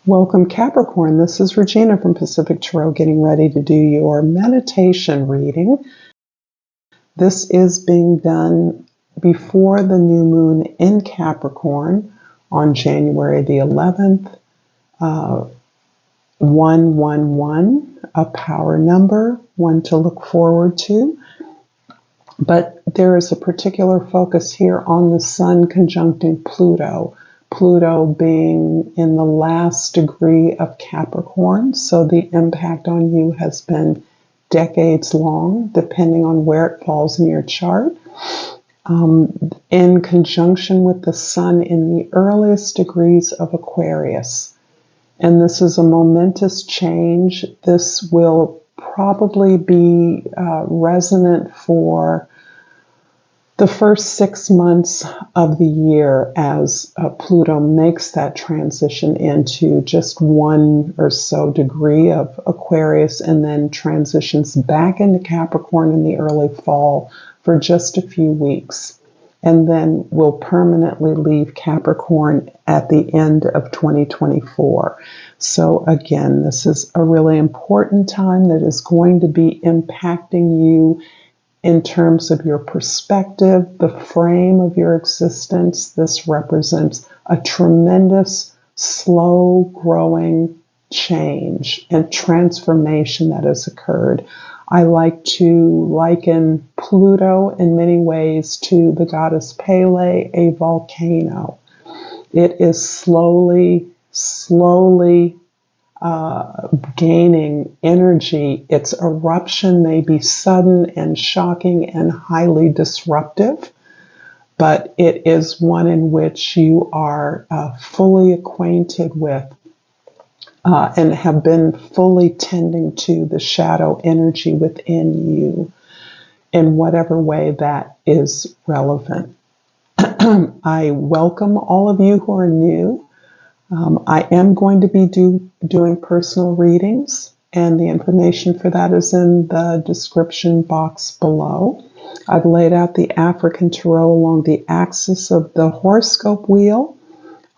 Welcome, Capricorn. This is Regina from Pacific Tarot getting ready to do your meditation reading. This is being done before the new moon in Capricorn on January the 11th. 111, a power number, one to look forward to. But there is a particular focus here on the Sun conjuncting Pluto. Pluto being in the last degree of Capricorn, so the impact on you has been decades long, depending on where it falls in your chart. In conjunction with the Sun in the earliest degrees of Aquarius. And this is a momentous change. This will probably be resonant for the first 6 months of the year as Pluto makes that transition into just 1 or so degree of Aquarius and then transitions back into Capricorn in the early fall for just a few weeks. And then will permanently leave Capricorn at the end of 2024. So again, this is a really important time that is going to be impacting you in terms of your perspective, the frame of your existence. This represents a tremendous, slow-growing change and transformation that has occurred. I like to liken Pluto in many ways to the goddess Pele, a volcano. It is slowly gaining energy. Its eruption may be sudden and shocking and highly disruptive, but it is one in which you are fully acquainted with and have been fully tending to the shadow energy within you in whatever way that is relevant. I welcome all of you who are new. I am going to be doing personal readings, and the information for that is in the description box below. I've laid out the African tarot along the axis of the horoscope wheel.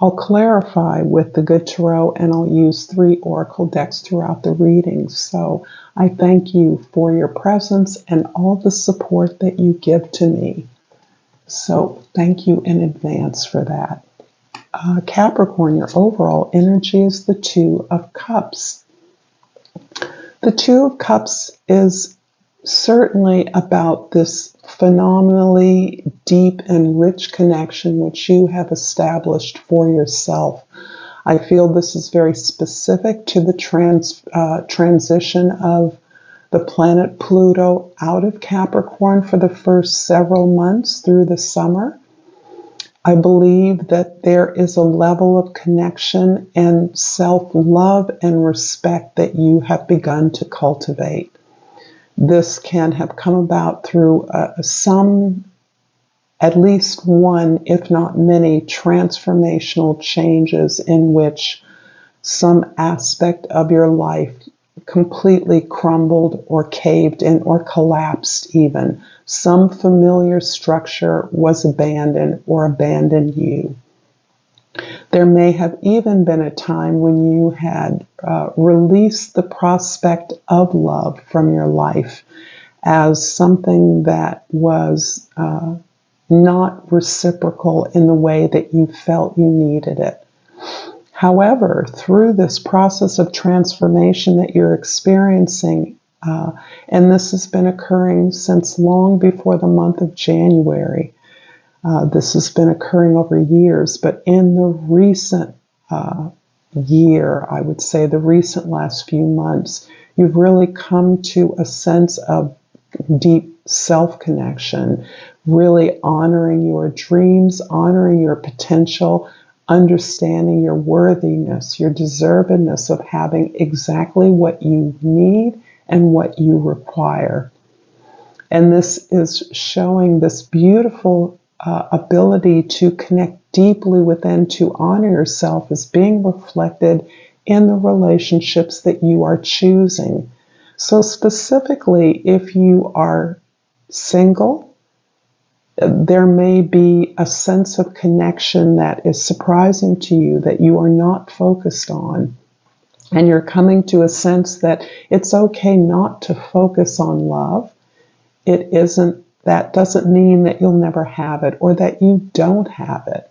I'll clarify with the good tarot, and I'll use 3 oracle decks throughout the reading. So I thank you for your presence and all the support that you give to me. So thank you in advance for that. Capricorn, your overall energy is the 2 of Cups. The 2 of Cups is certainly about this phenomenally deep and rich connection which you have established for yourself. I feel this is very specific to the transition of the planet Pluto out of Capricorn for the first several months through the summer. I believe that there is a level of connection and self-love and respect that you have begun to cultivate. This can have come about through at least one, if not many, transformational changes in which some aspect of your life completely crumbled or caved in or collapsed even. Some familiar structure was abandoned or abandoned you. There may have even been a time when you had released the prospect of love from your life as something that was not reciprocal in the way that you felt you needed it. However, through this process of transformation that you're experiencing, and this has been occurring since long before the month of January, this has been occurring over years, but in the recent year, I would say the recent last few months, you've really come to a sense of deep self-connection, really honoring your dreams, honoring your potential, understanding your worthiness, your deservedness of having exactly what you need and what you require. And this is showing this beautiful ability to connect deeply within, to honor yourself as being reflected in the relationships that you are choosing. So specifically, if you are single, there may be a sense of connection that is surprising to you that you are not focused on. And you're coming to a sense that it's okay not to focus on love. That doesn't mean that you'll never have it or that you don't have it.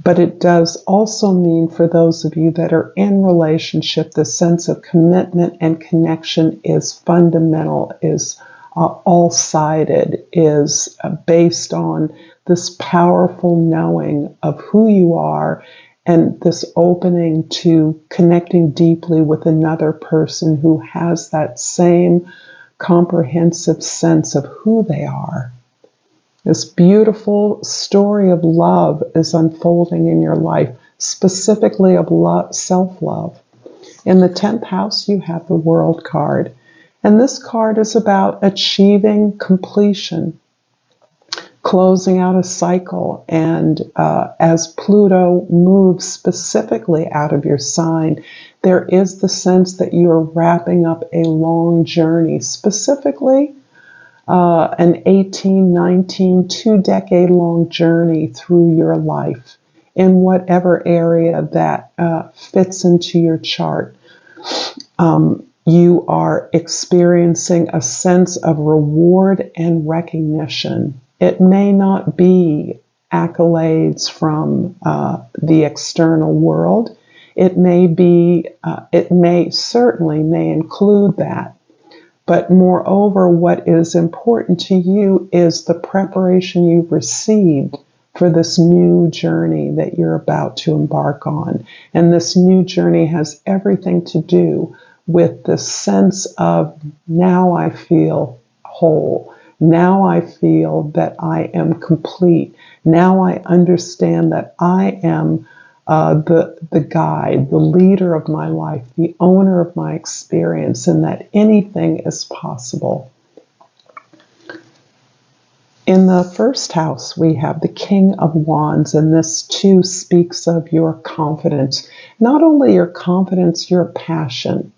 But it does also mean for those of you that are in relationship, the sense of commitment and connection is fundamental, is all-sided, is based on this powerful knowing of who you are and this opening to connecting deeply with another person who has that same comprehensive sense of who they are. This beautiful story of love is unfolding in your life, specifically of love, self-love. In the 10th house, you have the World card. And this card is about achieving completion, closing out a cycle. And as Pluto moves specifically out of your sign, there is the sense that you are wrapping up a long journey, specifically an 18, 19, 2-decade-long journey through your life in whatever area that fits into your chart. You are experiencing a sense of reward and recognition. It may not be accolades from the external world. It certainly may include that. But moreover, what is important to you is the preparation you've received for this new journey that you're about to embark on. And this new journey has everything to do with the sense of, now I feel whole. Now I feel that I am complete. Now I understand that I am the guide, the leader of my life, the owner of my experience, and that anything is possible. In the first house, we have the King of Wands, and this too speaks of your confidence. Not only your confidence, your passion.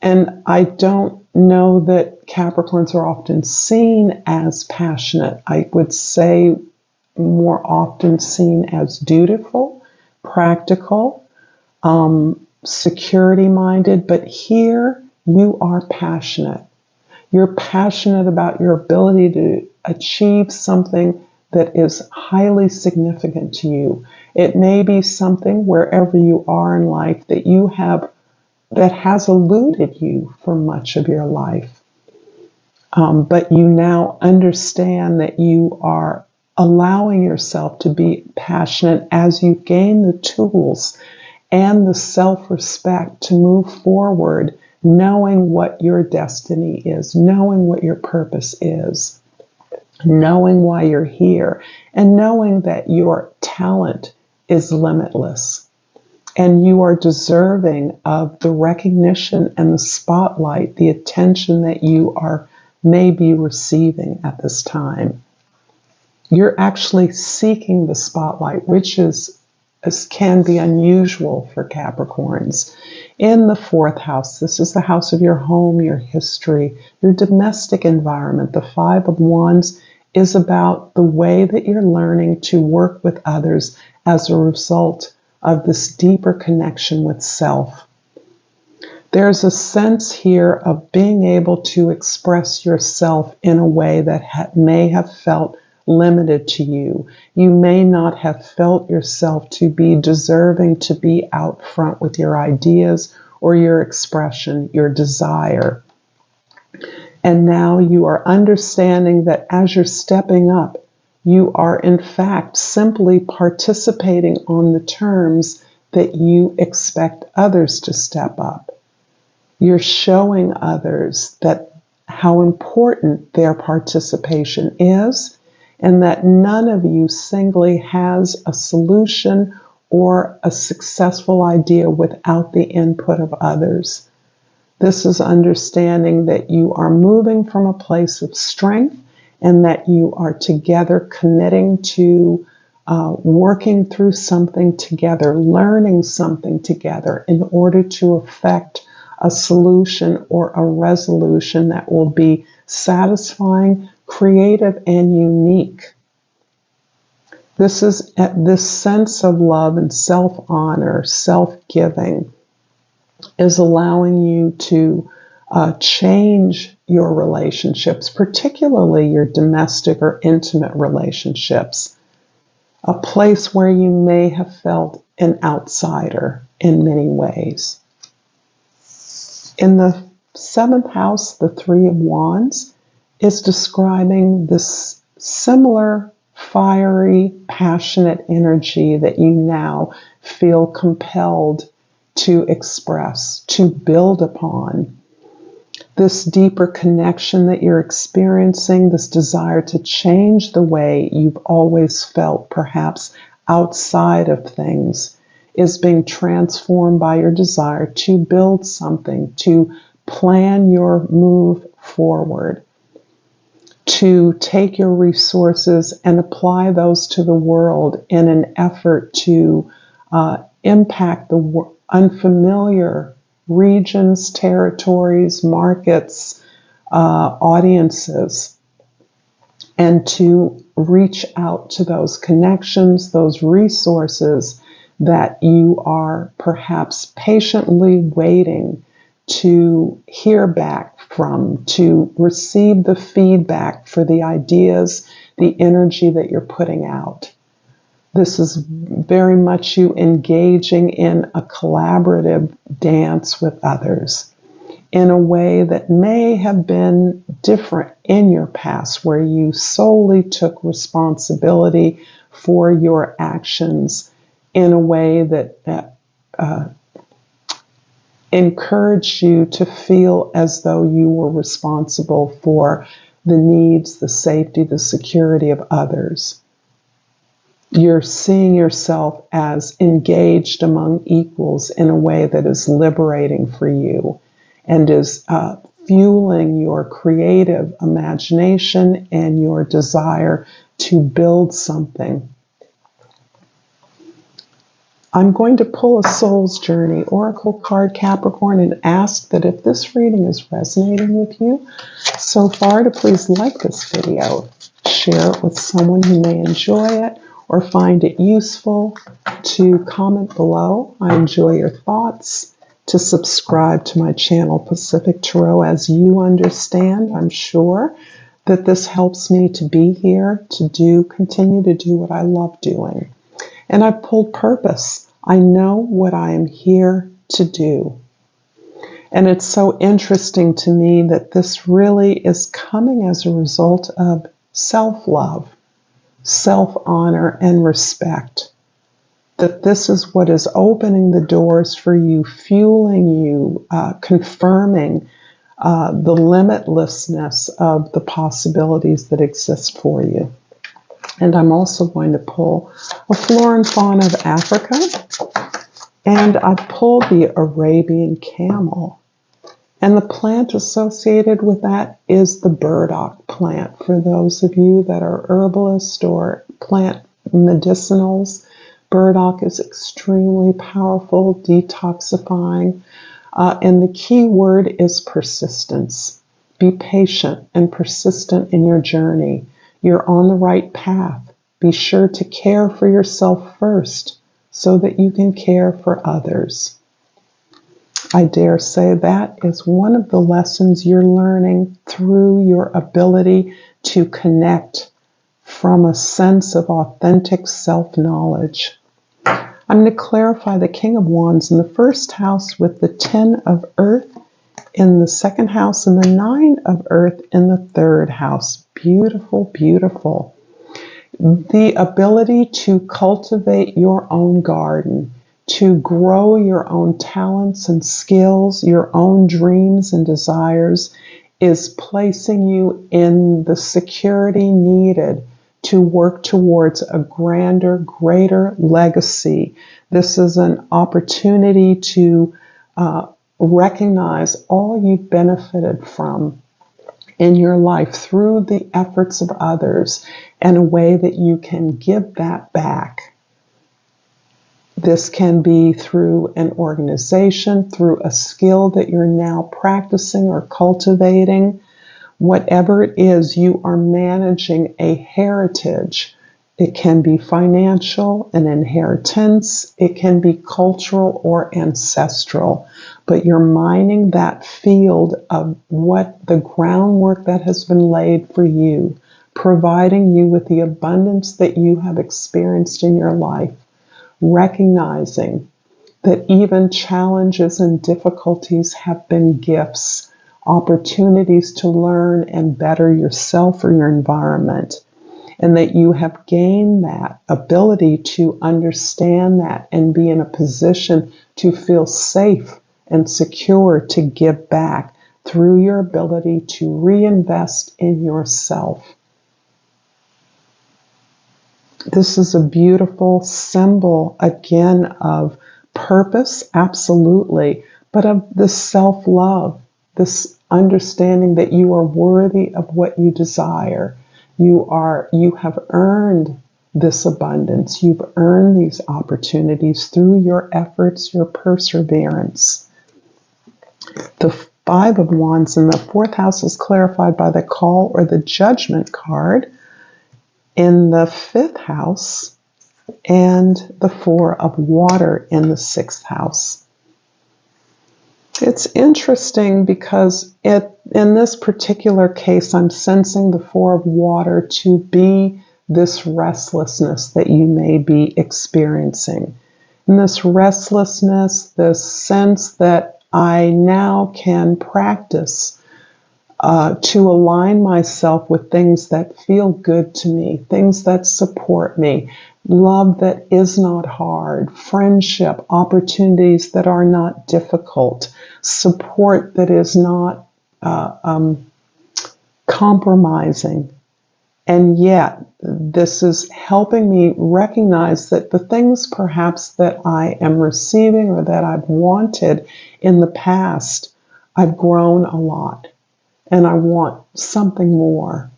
And I don't know that Capricorns are often seen as passionate. I would say more often seen as dutiful, practical, security-minded, but here you are passionate. You're passionate about your ability to achieve something that is highly significant to you. It may be something wherever you are in life that you have that has eluded you for much of your life. But you now understand that you are allowing yourself to be passionate as you gain the tools and the self-respect to move forward, knowing what your destiny is, knowing what your purpose is, knowing why you're here, and knowing that your talent is limitless. And you are deserving of the recognition and the spotlight, the attention that you may be receiving at this time. You're actually seeking the spotlight, which can be unusual for Capricorns. In the 4th house, this is the house of your home, your history, your domestic environment. The 5 of Wands is about the way that you're learning to work with others as a result of this deeper connection with self. There's a sense here of being able to express yourself in a way that may have felt limited to you. You may not have felt yourself to be deserving to be out front with your ideas or your expression, your desire. And now you are understanding that as you're stepping up, you are in fact simply participating on the terms that you expect others to step up. You're showing others that how important their participation is, and that none of you singly has a solution or a successful idea without the input of others. This is understanding that you are moving from a place of strength and that you are together committing to working through something together, learning something together in order to effect a solution or a resolution that will be satisfying, creative, and unique This sense of love and self-honor, self-giving is allowing you to change your relationships, particularly your domestic or intimate relationships, a place where you may have felt an outsider in many ways. In the 7th house, the 3 of Wands is describing this similar fiery, passionate energy that you now feel compelled to express, to build upon. This deeper connection that you're experiencing, this desire to change the way you've always felt, perhaps outside of things, is being transformed by your desire to build something, to plan your move forward, to take your resources and apply those to the world in an effort to impact the unfamiliar regions, territories, markets, audiences, and to reach out to those connections, those resources that you are perhaps patiently waiting to hear back from, to receive the feedback for the ideas, the energy that you're putting out. This is very much you engaging in a collaborative dance with others in a way that may have been different in your past, where you solely took responsibility for your actions in a way that encouraged you to feel as though you were responsible for the needs, the safety, the security of others. You're seeing yourself as engaged among equals in a way that is liberating for you and is fueling your creative imagination and your desire to build something. I'm going to pull a Soul's Journey Oracle card, Capricorn, and ask that if this reading is resonating with you so far, to please like this video, share it with someone who may enjoy it or find it useful, to comment below. I enjoy your thoughts, to subscribe to my channel, Pacific Tarot. As you understand, I'm sure that this helps me to be here, to continue to do what I love doing. And I've pulled purpose. I know what I am here to do. And it's so interesting to me that this really is coming as a result of self-love, self-honor, and respect. That this is what is opening the doors for you, fueling you, confirming the limitlessness of the possibilities that exist for you. And I'm also going to pull a Flora and Fauna of Africa. And I pulled the Arabian camel. And the plant associated with that is the burdock plant. For those of you that are herbalists or plant medicinals, burdock is extremely powerful, detoxifying. And the key word is persistence. Be patient and persistent in your journey. You're on the right path. Be sure to care for yourself first so that you can care for others. I dare say that is one of the lessons you're learning through your ability to connect from a sense of authentic self-knowledge. I'm going to clarify the King of Wands in the 1st house with the 10 of Earth in the 2nd house and the 9 of Earth in the 3rd house. Beautiful, beautiful. The ability to cultivate your own garden, to grow your own talents and skills, your own dreams and desires, is placing you in the security needed to work towards a grander, greater legacy. This is an opportunity to recognize all you've benefited from in your life through the efforts of others and a way that you can give that back. This can be through an organization, through a skill that you're now practicing or cultivating. Whatever it is, you are managing a heritage It can be financial, an inheritance. It can be cultural or ancestral. But you're mining that field of what the groundwork that has been laid for you, providing you with the abundance that you have experienced in your life, recognizing that even challenges and difficulties have been gifts, opportunities to learn and better yourself or your environment, and that you have gained that ability to understand that and be in a position to feel safe and secure to give back through your ability to reinvest in yourself. This is a beautiful symbol, again, of purpose, absolutely, but of this self-love, this understanding that you are worthy of what you desire. You have earned this abundance. You've earned these opportunities through your efforts, your perseverance. The Five of Wands in the fourth house is clarified by the Call or the Judgment card in the fifth house, and the Four of Water in the sixth house. It's interesting because in this particular case, I'm sensing the Four of Water to be this restlessness that you may be experiencing. And this restlessness, this sense that I now can practice to align myself with things that feel good to me, things that support me, love that is not hard, friendship, opportunities that are not difficult, support that is not compromising. And yet, this is helping me recognize that the things perhaps that I am receiving or that I've wanted in the past, I've grown a lot. And I want something more.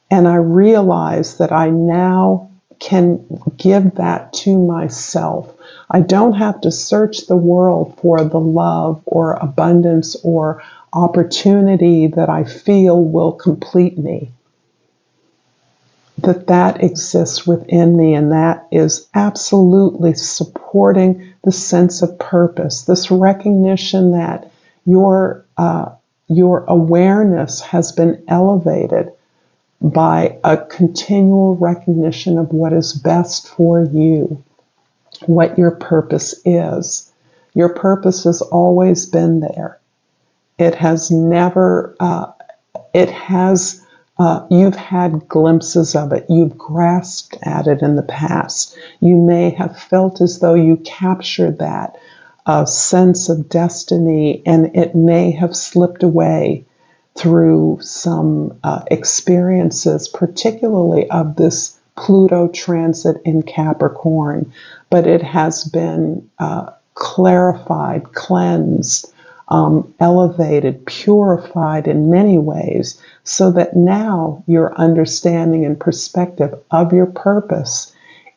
And I realize that I now can give that to myself. I don't have to search the world for the love or abundance or opportunity that I feel will complete me. That exists within me, and that is absolutely supporting the sense of purpose, this recognition that your awareness has been elevated by a continual recognition of what is best for you, what your purpose is. Your purpose has always been there. It has never, you've had glimpses of it. You've grasped at it in the past. You may have felt as though you captured that sense of destiny, and it may have slipped away through some experiences, particularly of this Pluto transit in Capricorn, but it has been clarified, cleansed, elevated, purified in many ways, so that now your understanding and perspective of your purpose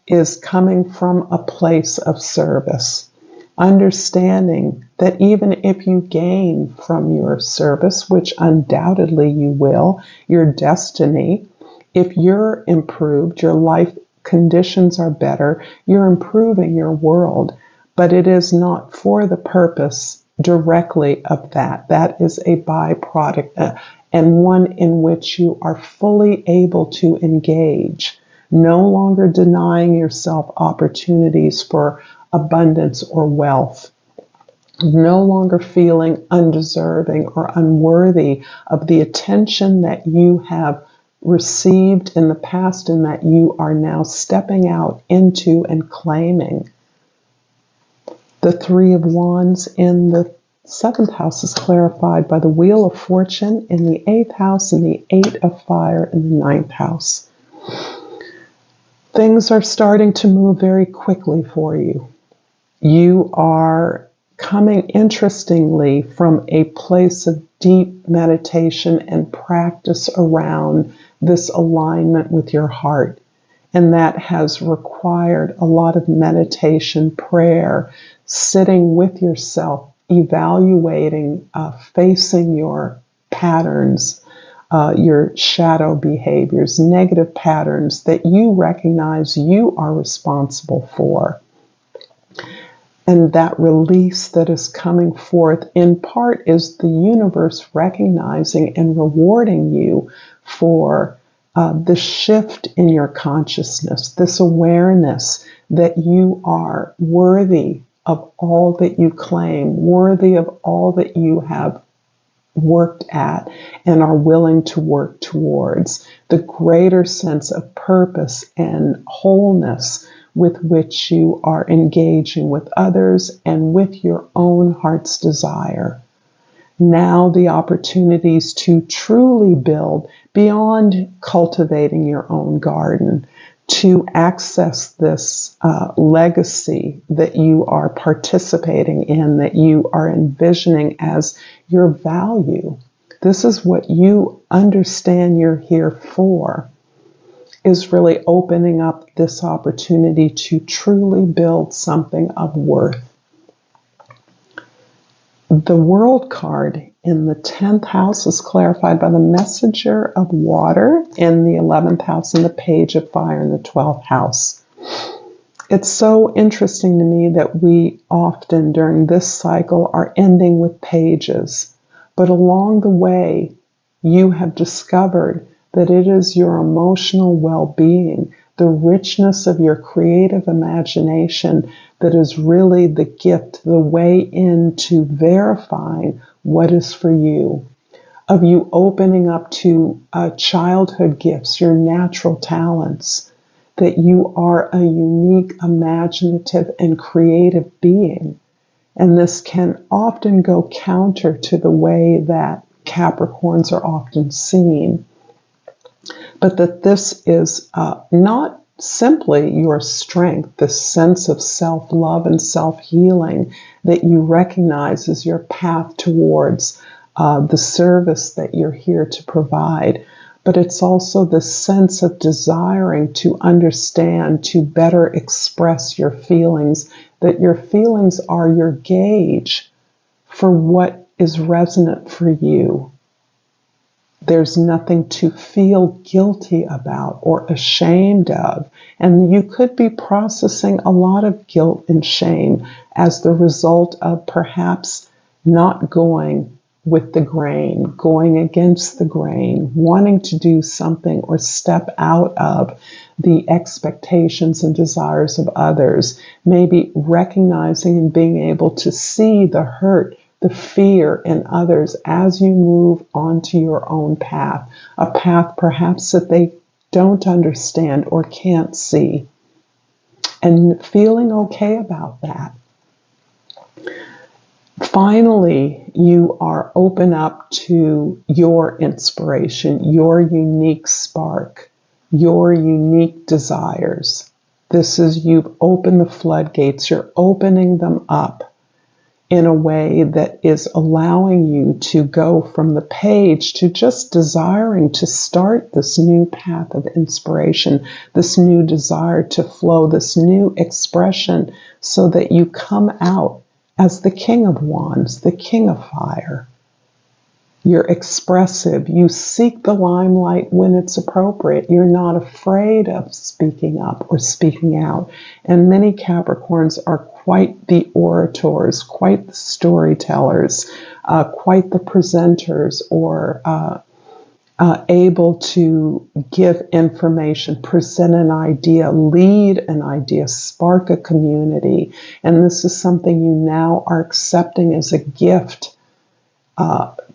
is coming from a place of service. Understanding that even if you gain from your service, which undoubtedly you will, your destiny, if you're improved, your life conditions are better, you're improving your world, but it is not for the purpose directly of that. That is a byproduct and one in which you are fully able to engage, no longer denying yourself opportunities for abundance or wealth, no longer feeling undeserving or unworthy of the attention that you have received in the past and that you are now stepping out into and claiming. The Three of Wands in the seventh house is clarified by the Wheel of Fortune in the eighth house and the Eight of Fire in the ninth house. Things are starting to move very quickly for you. You are coming, interestingly, from a place of deep meditation and practice around this alignment with your heart. And that has required a lot of meditation, prayer, sitting with yourself, evaluating, facing your patterns, your shadow behaviors, negative patterns that you recognize you are responsible for. And that release that is coming forth in part is the universe recognizing and rewarding you for the shift in your consciousness, this awareness that you are worthy of all that you claim, worthy of all that you have worked at and are willing to work towards, the greater sense of purpose and wholeness with which you are engaging with others and with your own heart's desire. Now the opportunities to truly build beyond cultivating your own garden, to access this legacy that you are participating in, that you are envisioning as your value. This is what you understand you're here for, is really opening up this opportunity to truly build something of worth. The World card in the 10th house is clarified by the Messenger of Water in the 11th house and the Page of Fire in the 12th house. It's so interesting to me that we often during this cycle are ending with pages, but along the way you have discovered that it is your emotional well-being, the richness of your creative imagination that is really the gift, the way into verifying what is for you, of you opening up to childhood gifts, your natural talents, that you are a unique, imaginative, and creative being. And this can often go counter to the way that Capricorns are often seen. But that this is not simply your strength, this sense of self-love and self-healing that you recognize as your path towards the service that you're here to provide, but it's also the sense of desiring to understand, to better express your feelings, that your feelings are your gauge for what is resonant for you. There's nothing to feel guilty about or ashamed of. And you could be processing a lot of guilt and shame as the result of perhaps not going with the grain, going against the grain, wanting to do something or step out of the expectations and desires of others, maybe recognizing and being able to see the hurt, the fear in others as you move onto your own path, a path perhaps that they don't understand or can't see, and feeling okay about that. Finally, you are open up to your inspiration, your unique spark, your unique desires. This is, you've opened the floodgates, you're opening them up in a way that is allowing you to go from the page to just desiring to start this new path of inspiration, this new desire to flow, this new expression, so that you come out as the King of Wands, the King of Fire. You're expressive. You seek the limelight when it's appropriate. You're not afraid of speaking up or speaking out. And many Capricorns are quite the orators, quite the storytellers, quite the presenters, or able to give information, present an idea, lead an idea, spark a community. And this is something you now are accepting as a gift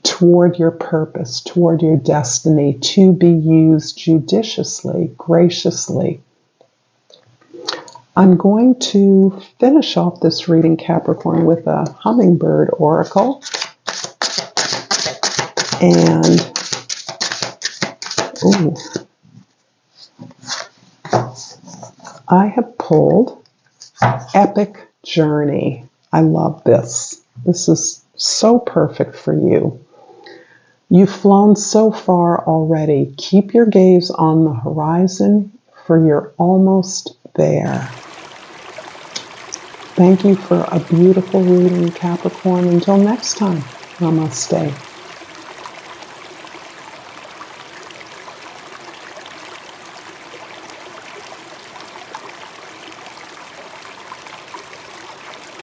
toward your purpose, toward your destiny, to be used judiciously, graciously. I'm going to finish off this reading, Capricorn, with a Hummingbird Oracle. And, I have pulled Epic Journey. I love this. This is so perfect for you. You've flown so far already. Keep your gaze on the horizon, for you're almost there. Thank you for a beautiful reading, Capricorn. Until next time, Namaste.